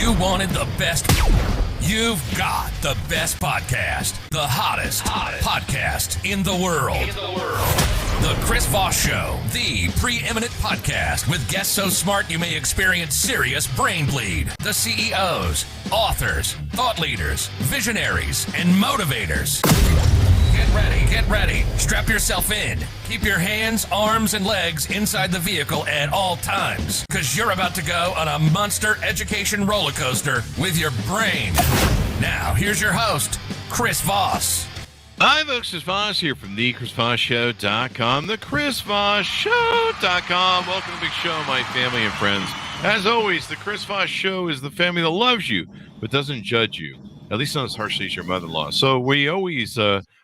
You wanted the best. You've got the best podcast, the hottest podcast in the world. The Chris Voss Show, the preeminent podcast with guests so smart you may experience serious brain bleed. The CEOs, authors, thought leaders, visionaries, and motivators. Get ready. Strap yourself in. Keep your hands, arms, and legs inside the vehicle at all times, because you're about to go on a monster education roller coaster with your brain. Now, here's your host, Chris Voss. Hi, folks. Chris Voss here from the ChrisVossShow.com, the ChrisVossShow.com. Welcome to the big show, my family and friends. As always, the Chris Voss Show is the family that loves you, but doesn't judge you, at least not as harshly as your mother-in-law. So we always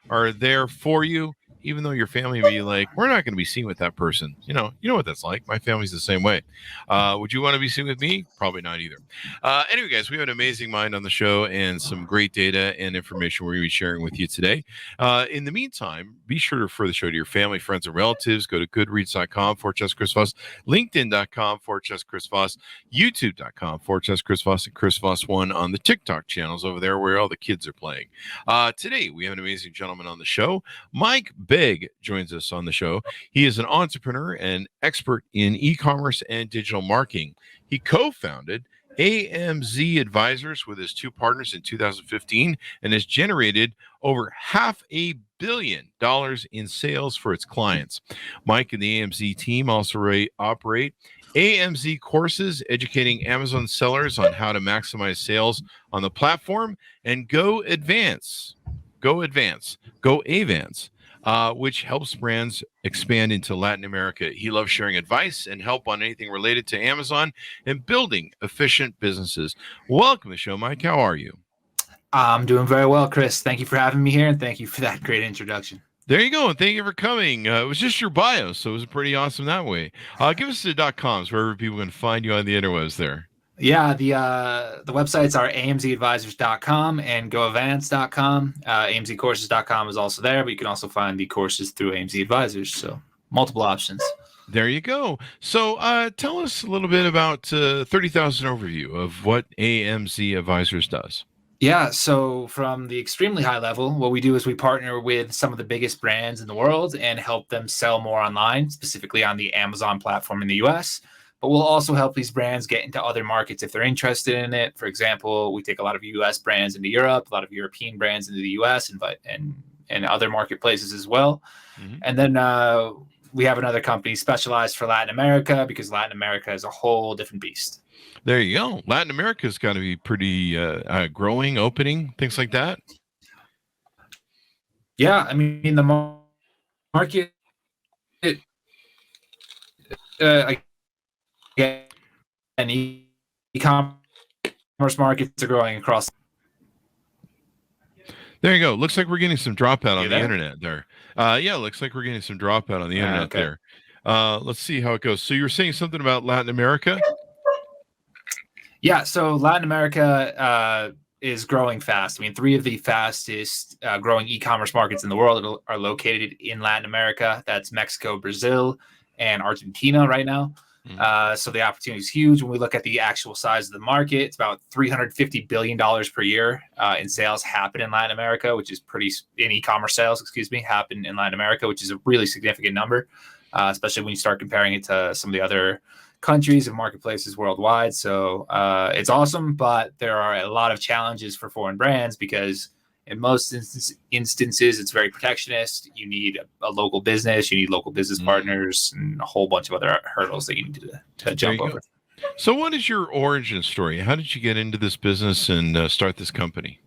are there for you, even though your family may be like, we're not going to be seen with that person. You know what that's like. My family's the same way. Would you want to be seen with me? Probably not either. Anyway, guys, we have an amazing mind on the show and some great data and information we're going to be sharing with you today. In the meantime, be sure to refer the show to your family, friends, and relatives. Go to goodreads.com/Chris Voss, LinkedIn.com/Chris Voss, YouTube.com/Chris Voss, and Chris Voss 1 on the TikTok channels over there where all the kids are playing. Today, we have an amazing gentleman on the show. Mike Begg joins us on the show. He is an entrepreneur and expert in e-commerce and digital marketing. He co-founded AMZ Advisors with his two partners in 2015 and has generated over $500 million in sales for its clients. Mike and the AMZ team also operate AMZ courses, educating Amazon sellers on how to maximize sales on the platform, and Go Advance, which helps brands expand into Latin America. He loves sharing advice and help on anything related to Amazon and building efficient businesses. Welcome to the show, Mike. How are you? I'm doing very well, Chris. Thank you for having me here, and thank you for that great introduction. There you go, and thank you for coming. It was just your bio, so it was pretty awesome that way. Give us the .coms, wherever people can find you on the interwebs there. Yeah, the websites are amzadvisors.com and goadvance.com. amzcourses.com is also there, but you can also find the courses through AMZ Advisors, so multiple options. There you go. So tell us a little bit about 30,000 overview of what AMZ Advisors does. Yeah, so from the extremely high level, what we do is we partner with some of the biggest brands in the world and help them sell more online, specifically on the Amazon platform in the US. But we'll also help these brands get into other markets if they're interested in it. For example, we take a lot of US brands into Europe, a lot of European brands into the US, and other marketplaces as well. Mm-hmm. And then we have another company specialized for Latin America, because Latin America is a whole different beast. There you go. Latin America's got to be pretty growing, opening, things like that. Yeah, I mean, the market, and e-commerce markets are growing across. There you go. Looks like we're getting some dropout on the internet there. Yeah, looks like we're getting some dropout on the internet there. Let's see how it goes. So you were saying something about Latin America? Yeah, so Latin America is growing fast. I mean, 3 of the fastest growing e-commerce markets in the world are located in Latin America. That's Mexico, Brazil, and Argentina right now. So the opportunity is huge. When we look at the actual size of the market, it's about $350 billion per year in sales happen in Latin America, which is in e-commerce sales, happen in Latin America, which is a really significant number, especially when you start comparing it to some of the other countries and marketplaces worldwide. So it's awesome, but there are a lot of challenges for foreign brands because in most instances, it's very protectionist. You need a local business, you need local business partners, and a whole bunch of other hurdles that you need to jump over. So what is your origin story? How did you get into this business and start this company?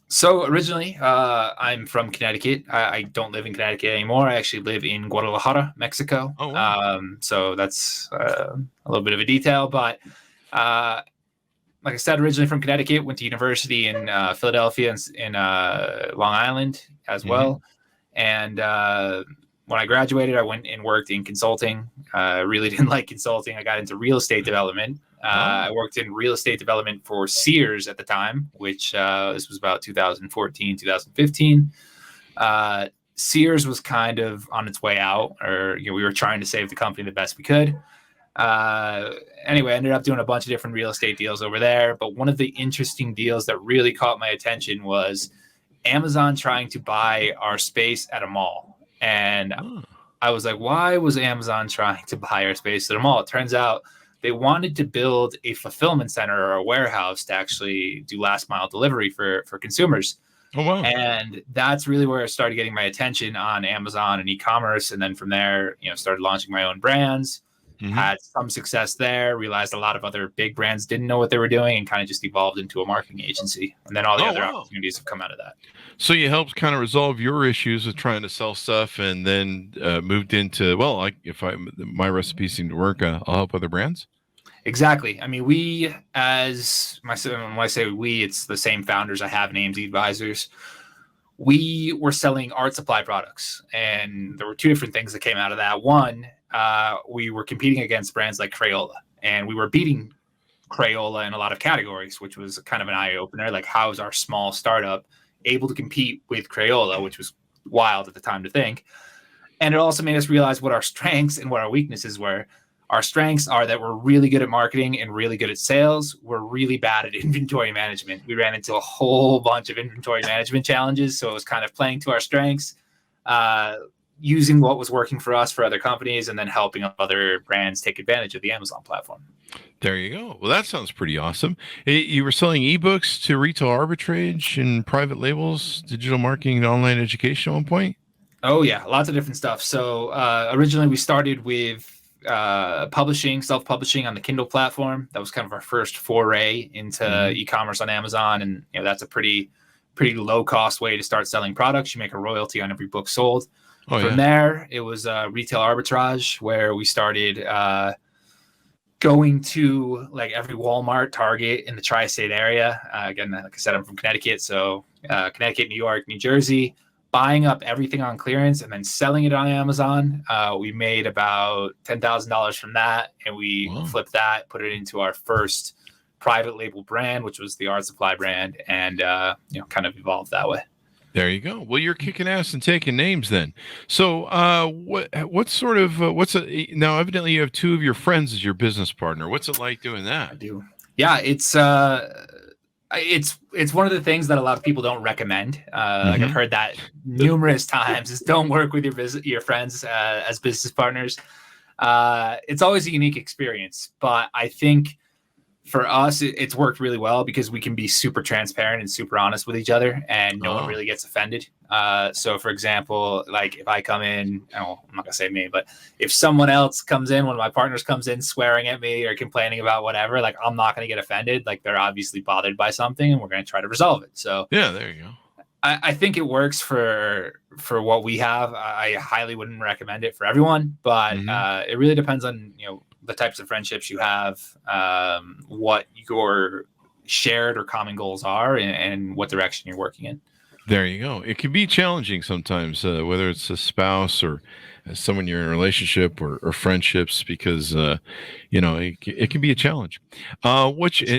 So originally, I'm from Connecticut. I don't live in Connecticut anymore. I actually live in Guadalajara, Mexico. Oh, wow. So that's a little bit of a detail. But like I said, originally from Connecticut, went to university in Philadelphia and in Long Island as well. And when I graduated, I went and worked in consulting. I really didn't like consulting. I got into real estate development. I worked in real estate development for Sears at the time, which this was about 2014, 2015. Sears was kind of on its way out, or we were trying to save the company the best we could. Anyway, I ended up doing a bunch of different real estate deals over there. But one of the interesting deals that really caught my attention was Amazon trying to buy our space at a mall. And I was like, why was Amazon trying to buy our space at a mall? It turns out they wanted to build a fulfillment center or a warehouse to actually do last mile delivery for consumers. Oh, wow. And that's really where I started getting my attention on Amazon and e-commerce. And then from there, started launching my own brands, had some success there, realized a lot of other big brands didn't know what they were doing, and kind of just evolved into a marketing agency. And then all the other opportunities have come out of that. So you helped kind of resolve your issues with trying to sell stuff, and then moved into, my recipe seemed to work, I'll help other brands. Exactly. I mean, when I say we, it's the same founders I have in AMZ Advisors. We were selling art supply products, and there were two different things that came out of that. One, we were competing against brands like Crayola, and we were beating Crayola in a lot of categories, which was kind of an eye opener. Like, how is our small startup able to compete with Crayola, which was wild at the time to think. And it also made us realize what our strengths and what our weaknesses were. Our strengths are that we're really good at marketing and really good at sales. We're really bad at inventory management. We ran into a whole bunch of inventory management challenges. So it was kind of playing to our strengths, using what was working for us for other companies, and then helping other brands take advantage of the Amazon platform. There you go. Well, that sounds pretty awesome. You were selling ebooks to retail arbitrage and private labels, digital marketing, and online education at one point? Oh, yeah. Lots of different stuff. So originally we started with self-publishing on the Kindle platform. That was kind of our first foray into e-commerce on Amazon. And that's a pretty low cost way to start selling products. You make a royalty on every book sold. From there, it was retail arbitrage, where we started going to like every Walmart, Target in the tri-state area. Again, like I said, I'm from Connecticut. So Connecticut, New York, New Jersey, buying up everything on clearance and then selling it on Amazon. We made about $10,000 from that, and we flipped that, put it into our first private label brand, which was the art supply brand, and kind of evolved that way. There you go. Well, you're kicking ass and taking names then. So now evidently you have two of your friends as your business partner. What's it like doing that? I do. Yeah, it's one of the things that a lot of people don't recommend. Like I've heard that numerous times, is don't work with your friends as business partners. It's always a unique experience, but I think for us, it's worked really well because we can be super transparent and super honest with each other, and no one really gets offended. So for example, like if I come in, I'm not gonna say me, but if someone else comes in, one of my partners comes in swearing at me or complaining about whatever, like I'm not gonna get offended. Like they're obviously bothered by something, and we're gonna try to resolve it. So yeah, there you go. I think it works for what we have. I highly wouldn't recommend it for everyone, but it really depends on the types of friendships you have, what your shared or common goals are, and what direction you're working in. There you go. It can be challenging sometimes, whether it's a spouse or someone you're in a relationship or friendships, because it can be a challenge. And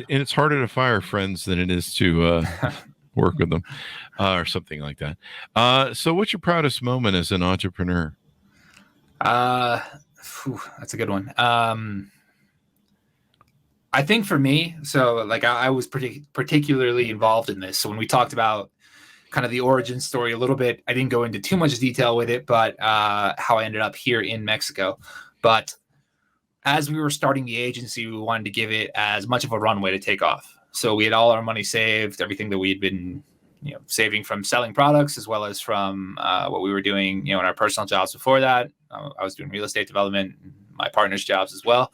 it's harder to fire friends than it is to work with them, or something like that. So, what's your proudest moment as an entrepreneur? That's a good one. I think for me, so like I was particularly involved in this. So when we talked about kind of the origin story a little bit, I didn't go into too much detail with it, but how I ended up here in Mexico. But as we were starting the agency, we wanted to give it as much of a runway to take off. So we had all our money saved, everything that we had been saving from selling products, as well as from what we were doing in our personal jobs before that. I was doing real estate development, my partner's jobs as well.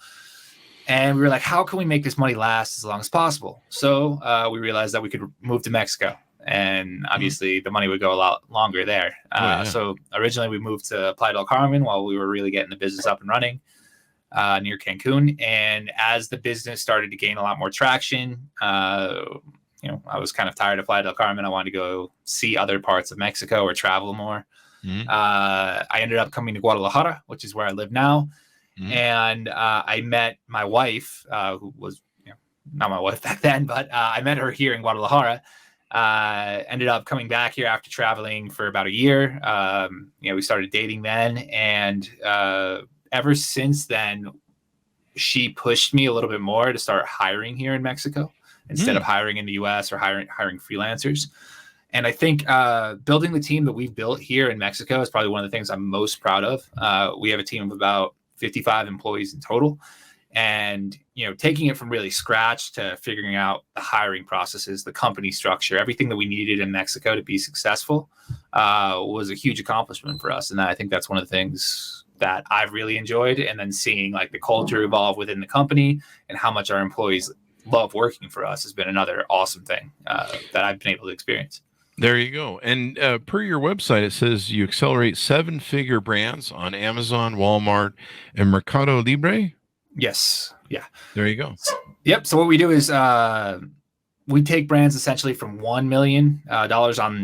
And we were like, how can we make this money last as long as possible? So we realized that we could move to Mexico. And obviously the money would go a lot longer there. So originally we moved to Playa del Carmen while we were really getting the business up and running near Cancun. And as the business started to gain a lot more traction, I was kind of tired of Playa del Carmen. I wanted to go see other parts of Mexico or travel more. I ended up coming to Guadalajara, which is where I live now. And I met my wife, who was not my wife back then, but I met her here in Guadalajara. Ended up coming back here after traveling for about a year. We started dating then. And ever since then, she pushed me a little bit more to start hiring here in Mexico instead of hiring in the US or hiring freelancers. And I think building the team that we've built here in Mexico is probably one of the things I'm most proud of. We have a team of about 55 employees in total. And, taking it from really scratch to figuring out the hiring processes, the company structure, everything that we needed in Mexico to be successful was a huge accomplishment for us. And I think that's one of the things that I've really enjoyed. And then seeing like the culture evolve within the company and how much our employees love working for us has been another awesome thing that I've been able to experience. There you go. And per your website, it says you accelerate 7-figure brands on Amazon, Walmart, and Mercado Libre. Yes. Yeah. There you go. Yep. So what we do is we take brands essentially from $1 million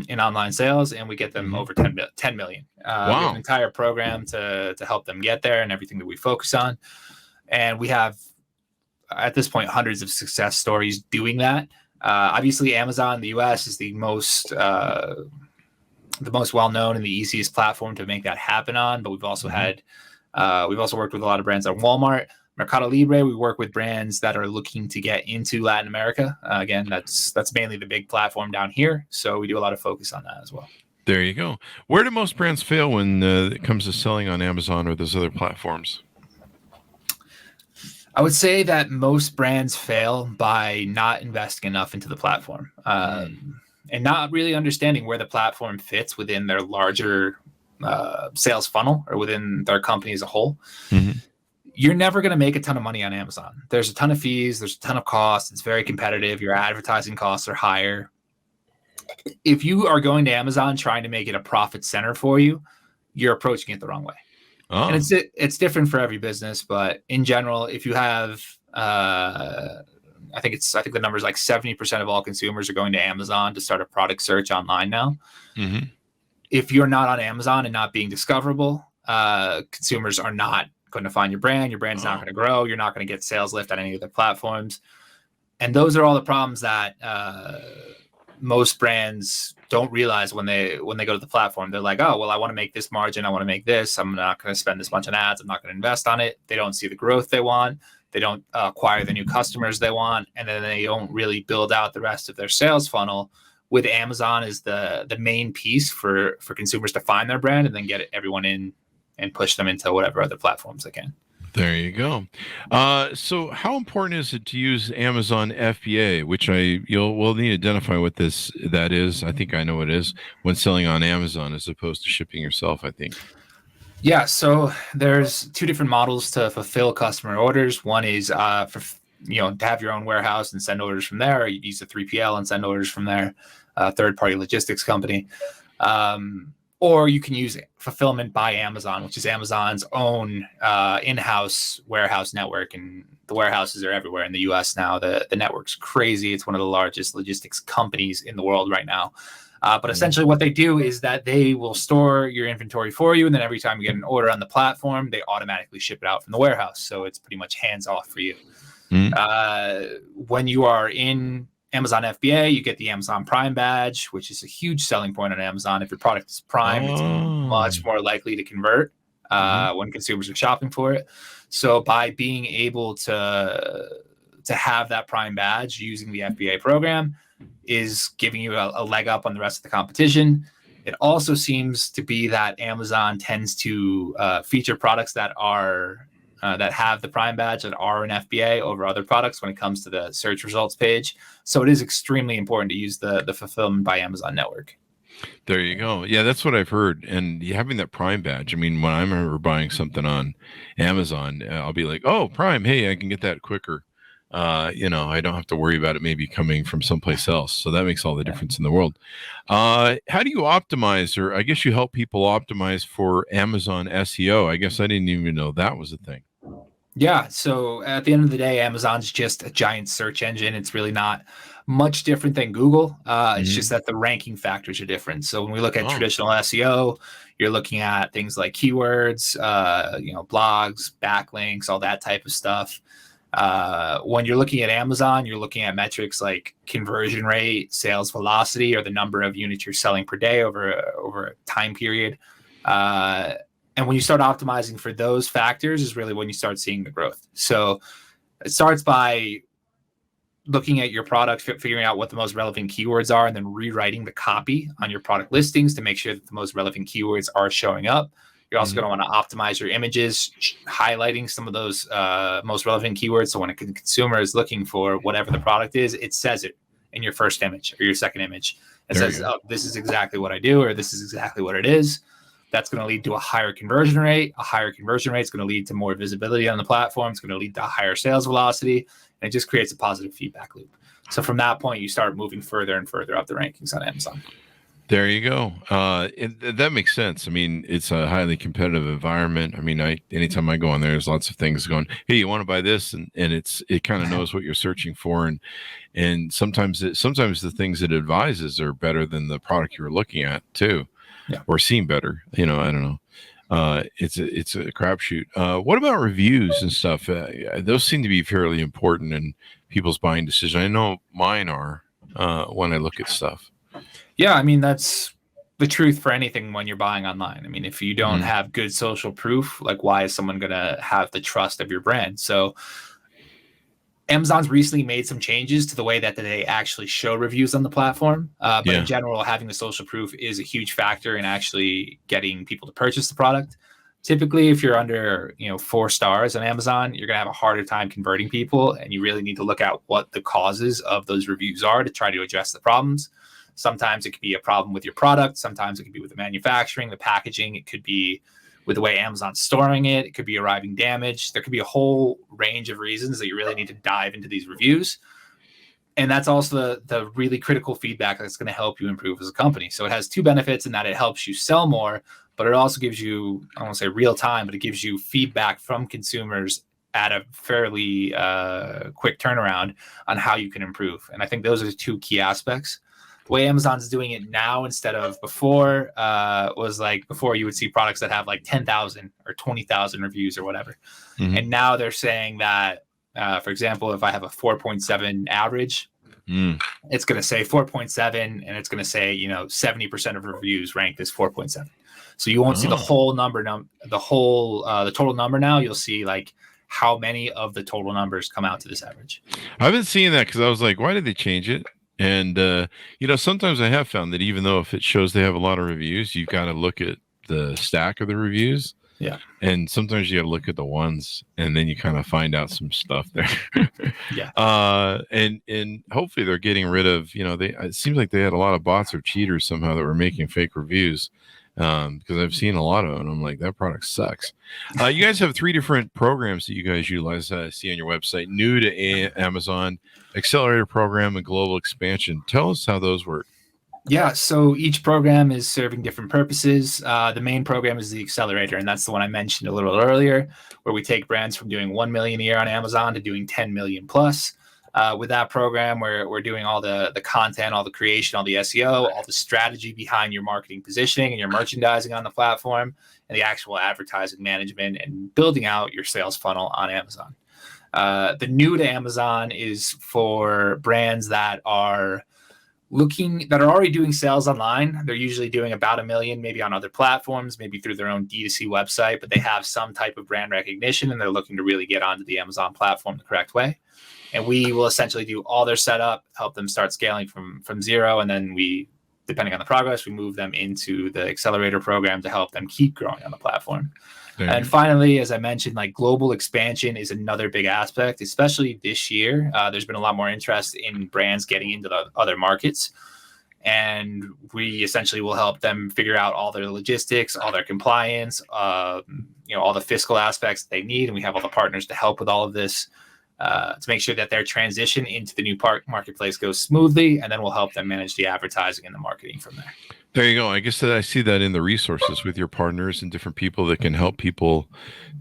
in online sales, and we get them over 10 million. Wow. We have an entire program to help them get there and everything that we focus on. And we have, at this point, hundreds of success stories doing that. Obviously, Amazon in the US is the most well-known and the easiest platform to make that happen on. But we've also worked with a lot of brands on Walmart. Mercado Libre, we work with brands that are looking to get into Latin America. Again, that's mainly the big platform down here. So we do a lot of focus on that as well. There you go. Where do most brands fail when it comes to selling on Amazon or those other platforms? I would say that most brands fail by not investing enough into the platform and not really understanding where the platform fits within their larger sales funnel or within their company as a whole. Mm-hmm. You're never going to make a ton of money on Amazon. There's a ton of fees. There's a ton of costs. It's very competitive. Your advertising costs are higher. If you are going to Amazon trying to make it a profit center for you, you're approaching it the wrong way. Oh. And it's different for every business, but in general, if you have, I think the number is like 70% of all consumers are going to Amazon to start a product search online now. Mm-hmm. If you're not on Amazon and not being discoverable, consumers are not going to find your brand. Your brand's not going to grow. You're not going to get sales lift on any of the platforms. And those are all the problems that most brands don't realize when they go to the platform. They're like, oh, well, I want to make this margin. I want to make this. I'm not going to spend this bunch on ads. I'm not going to invest on it. They don't see the growth they want. They don't acquire the new customers they want. And then they don't really build out the rest of their sales funnel. With Amazon is the main piece for consumers to find their brand and then get everyone in and push them into whatever other platforms they can. There you go. So how important is it to use Amazon FBA, which we'll need to identify what that is. I think I know what it is when selling on Amazon as opposed to shipping yourself, I think. Yeah. So there's two different models to fulfill customer orders. One is to have your own warehouse and send orders from there, or you use a 3PL and send orders from there, a third-party logistics company. Or you can use Fulfillment by Amazon, which is Amazon's own in-house warehouse network. And the warehouses are everywhere in the US now. The network's crazy. It's one of the largest logistics companies in the world right now. But essentially what they do is that they will store your inventory for you. And then every time you get an order on the platform, they automatically ship it out from the warehouse. So it's pretty much hands off for you. When you are in Amazon FBA, you get the Amazon Prime badge, which is a huge selling point on Amazon. If your product is Prime, it's much more likely to convert when consumers are shopping for it. So by being able to have that Prime badge using the FBA program is giving you a leg up on the rest of the competition. It also seems to be that Amazon tends to feature products that have the Prime badge that are in FBA over other products when it comes to the search results page. So it is extremely important to use the Fulfillment by Amazon network. There you go. Yeah, that's what I've heard. And having that Prime badge, I mean, when I remember buying something on Amazon, I'll be like, oh, Prime, hey, I can get that quicker. I don't have to worry about it maybe coming from someplace else. So that makes all the difference in the world. How do you optimize, or I guess you help people optimize for Amazon SEO? I guess I didn't even know that was a thing. Yeah. So at the end of the day, Amazon's just a giant search engine. It's really not much different than Google. It's just that the ranking factors are different. So when we look at traditional SEO, you're looking at things like keywords, blogs, backlinks, all that type of stuff. When you're looking at Amazon, you're looking at metrics like conversion rate, sales velocity, or the number of units you're selling per day over a time period. And when you start optimizing for those factors is really when you start seeing the growth. So it starts by looking at your product, figuring out what the most relevant keywords are, and then rewriting the copy on your product listings to make sure that the most relevant keywords are showing up. You're also going to want to optimize your images, highlighting some of those most relevant keywords. So when a consumer is looking for whatever the product is, it says it in your first image or your second image. It says, oh, this is exactly what I do, or this is exactly what it is. That's going to lead to a higher conversion rate. A higher conversion rate is going to lead to more visibility on the platform. It's going to lead to higher sales velocity, and it just creates a positive feedback loop. So from that point, you start moving further and further up the rankings on Amazon. There you go. That makes sense. I mean, it's a highly competitive environment. I mean, anytime I go on there, there's lots of things going, hey, you want to buy this? And it kind of knows what you're searching for. And sometimes the things it advises are better than the product you're looking at too, or seem better. I don't know. It's a crapshoot. What about reviews and stuff? Those seem to be fairly important in people's buying decisions. I know mine are when I look at stuff. Yeah, I mean, that's the truth for anything when you're buying online. I mean, if you don't have good social proof, like why is someone going to have the trust of your brand? So Amazon's recently made some changes to the way that they actually show reviews on the platform. But in general, having the social proof is a huge factor in actually getting people to purchase the product. Typically, if you're under 4 stars on Amazon, you're going to have a harder time converting people. And you really need to look at what the causes of those reviews are to try to address the problems. Sometimes it could be a problem with your product. Sometimes it could be with the manufacturing, the packaging. It could be with the way Amazon's storing it. It could be arriving damaged. There could be a whole range of reasons that you really need to dive into these reviews. And that's also the really critical feedback that's going to help you improve as a company. So it has 2 benefits in that it helps you sell more, but it also gives you, I don't want to say real time, but it gives you feedback from consumers at a fairly quick turnaround on how you can improve. And I think those are the 2 key aspects. The way Amazon's doing it now instead of before was like before you would see products that have like 10,000 or 20,000 reviews or whatever. And now they're saying that, for example, if I have a 4.7 average, it's going to say 4.7 and it's going to say, 70% of reviews ranked as 4.7. So you won't see the whole number, the total number now. You'll see like how many of the total numbers come out to this average. I've been seeing that because I was like, why did they change it? And, sometimes I have found that even though if it shows they have a lot of reviews, you've got to look at the stack of the reviews. Yeah. And sometimes you got to look at the ones and then you kind of find out some stuff there. And hopefully they're getting rid of, it seems like they had a lot of bots or cheaters somehow that were making fake reviews. Because I've seen a lot of it and I'm like, that product sucks. You guys have 3 different programs that you guys utilize. I see on your website, new to Amazon, Accelerator program, and global expansion. Tell us how those work. Yeah, so each program is serving different purposes. The main program is the Accelerator, and that's the one I mentioned a little earlier, where we take brands from doing 1 million a year on Amazon to doing 10 million plus. With that program, we're doing all the content, all the creation, all the SEO, all the strategy behind your marketing positioning and your merchandising on the platform, and the actual advertising management and building out your sales funnel on Amazon. The new to Amazon is for brands that are already doing sales online. They're usually doing about 1 million, maybe on other platforms, maybe through their own D2C website, but they have some type of brand recognition and they're looking to really get onto the Amazon platform the correct way. And we will essentially do all their setup, help them start scaling from 0. And then we, depending on the progress, we move them into the Accelerator program to help them keep growing on the platform. And finally, as I mentioned, like global expansion is another big aspect, especially this year. There's been a lot more interest in brands getting into the other markets. And we essentially will help them figure out all their logistics, all their compliance, all the fiscal aspects that they need. And we have all the partners to help with all of this. To make sure that their transition into the new marketplace goes smoothly, and then we'll help them manage the advertising and the marketing from there. There you go. I guess that I see that in the resources with your partners and different people that can help people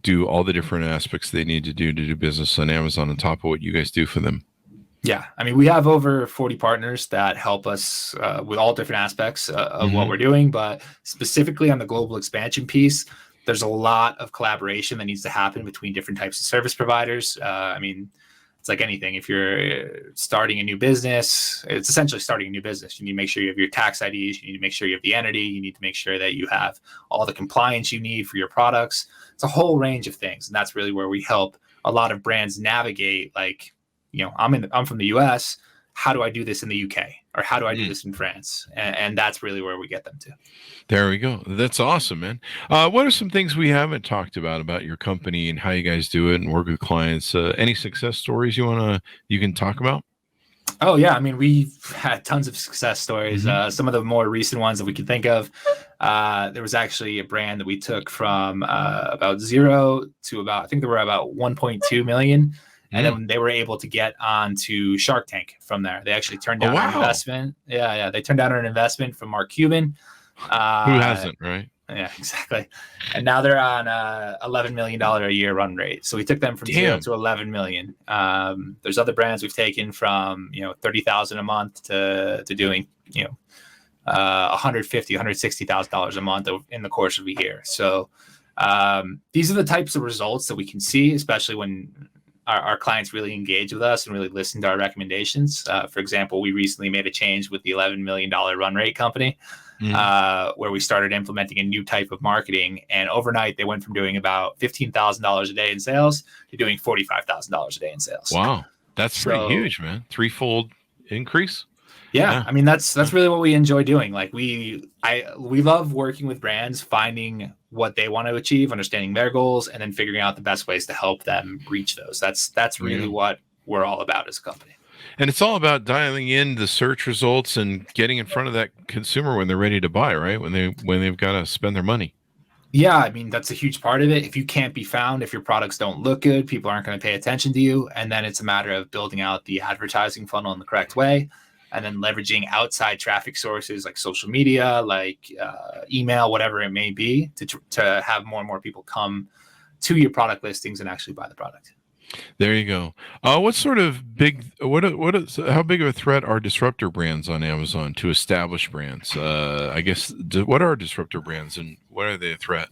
do all the different aspects they need to do business on Amazon on top of what you guys do for them. Yeah. I mean, we have over 40 partners that help us with all different aspects of what we're doing, but specifically on the global expansion piece, there's a lot of collaboration that needs to happen between different types of service providers. it's like anything. If you're starting a new business, it's essentially starting a new business. You need to make sure you have your tax IDs. You need to make sure you have the entity. You need to make sure that you have all the compliance you need for your products. It's a whole range of things. And that's really where we help a lot of brands navigate. Like, I'm from the US. How do I do this in the UK? Or how do I do this in France? And that's really where we get them to. There we go. That's awesome, man. What are some things we haven't talked about your company and how you guys do it and work with clients? Any success stories you can talk about? Oh yeah, I mean, we've had tons of success stories. Some of the more recent ones that we can think of. There was actually a brand that we took from about 0 to about, I think they were about 1.2 million. And then they were able to get onto Shark Tank from there. They actually turned down an investment. Yeah. They turned down an investment from Mark Cuban. Who hasn't, right? Yeah, exactly. And now they're on $11 million a year run rate. So we took them from 0 to 11 million. There's other brands we've taken from, 30,000 a month to doing, $150,000, $160,000 a month in the course of a year. So these are the types of results that we can see, especially when our clients really engage with us and really listen to our recommendations. For example, we recently made a change with the $11 million run rate company, where we started implementing a new type of marketing. And overnight, they went from doing about $15,000 a day in sales to doing $45,000 a day in sales. Wow. That's pretty huge, man. Threefold increase. Yeah. I mean, that's really what we enjoy doing. Like we love working with brands, finding what they want to achieve, understanding their goals, and then figuring out the best ways to help them reach those. That's really what we're all about as a company. And it's all about dialing in the search results and getting in front of that consumer when they're ready to buy, right? When they've got to spend their money. Yeah, I mean, that's a huge part of it. If you can't be found, if your products don't look good, people aren't going to pay attention to you. And then it's a matter of building out the advertising funnel in the correct way, and then leveraging outside traffic sources like social media, like email, whatever it may be, to have more and more people come to your product listings and actually buy the product. There you go. What sort of how big of a threat are disruptor brands on Amazon to established brands? I guess, what are disruptor brands and what are they a threat?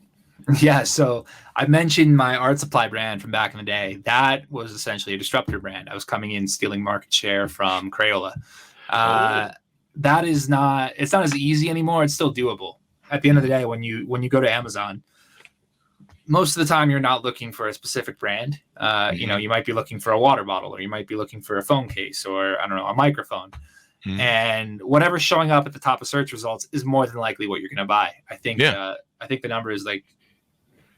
Yeah, so I mentioned my art supply brand from back in the day. That was essentially a disruptor brand. I was coming in stealing market share from Crayola. That is not, it's not as easy anymore. It's still doable. At the end of the day, when you go to Amazon, most of the time you're not looking for a specific brand. You might be looking for a water bottle, or you might be looking for a phone case, or a microphone. And whatever's showing up at the top of search results is more than likely what you're going to buy. I think the number is like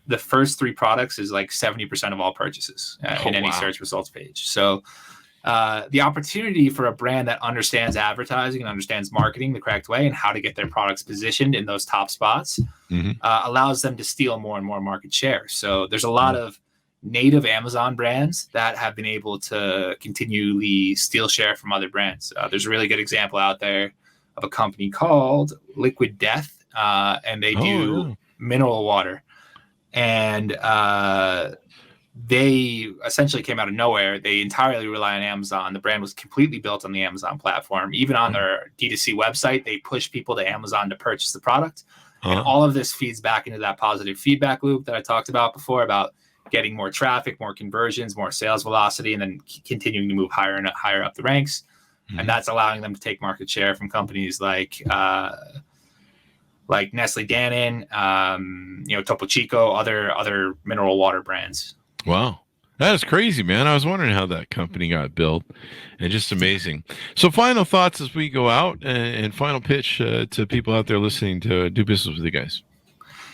the first 3 products is like 70% of all purchases in any search results page. So the opportunity for a brand that understands advertising and understands marketing the correct way and how to get their products positioned in those top spots allows them to steal more and more market share. So there's a lot of native Amazon brands that have been able to continually steal share from other brands. There's a really good example out there of a company called Liquid Death, and they do mineral water. And they essentially came out of nowhere. They entirely rely on Amazon. The brand was completely built on the Amazon platform. Even on their D2C website, they push people to Amazon to purchase the product. And all of this feeds back into that positive feedback loop that I talked about before, about getting more traffic, more conversions, more sales velocity, and then continuing to move higher and higher up the ranks. And that's allowing them to take market share from companies like Nestle Dannon, Topo Chico, other mineral water brands. Wow. That is crazy, man. I was wondering how that company got built, and just amazing. So final thoughts as we go out, and final pitch to people out there listening to do business with you guys.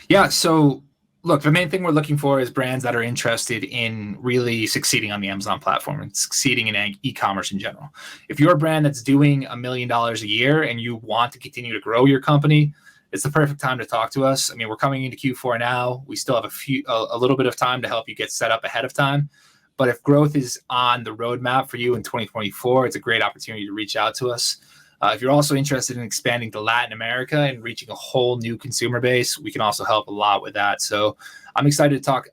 Yeah. So look, the main thing we're looking for is brands that are interested in really succeeding on the Amazon platform and succeeding in e-commerce in general. If you're a brand that's doing $1 million a year and you want to continue to grow your company, it's the perfect time to talk to us. I mean, we're coming into Q4 now. We still have a little bit of time to help you get set up ahead of time. But if growth is on the roadmap for you in 2024, it's a great opportunity to reach out to us. If you're also interested in expanding to Latin America and reaching a whole new consumer base, we can also help a lot with that. So I'm excited to talk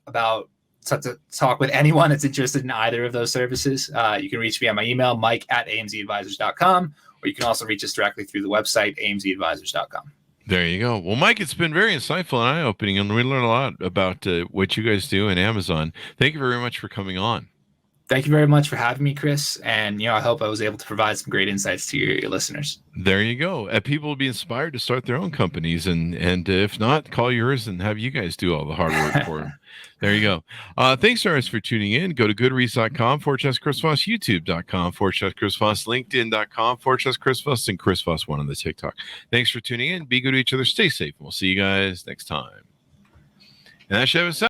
with anyone that's interested in either of those services. You can reach me on my email, mike@amzadvisors.com, or you can also reach us directly through the website, amzadvisors.com. There you go. Well, Mike, it's been very insightful and eye-opening, and we learned a lot about what you guys do in Amazon. Thank you very much for coming on. Thank you very much for having me, Chris. And, I hope I was able to provide some great insights to your listeners. There you go. People will be inspired to start their own companies, and if not, call yours and have you guys do all the hard work for them. There you go. Thanks, guys, for tuning in. Go to goodreads.com/Chris Voss, youtube.com/Chris Voss, linkedin.com/Chris Voss, and Chris Voss 1 on the TikTok. Thanks for tuning in. Be good to each other. Stay safe. And we'll see you guys next time. And that should have us.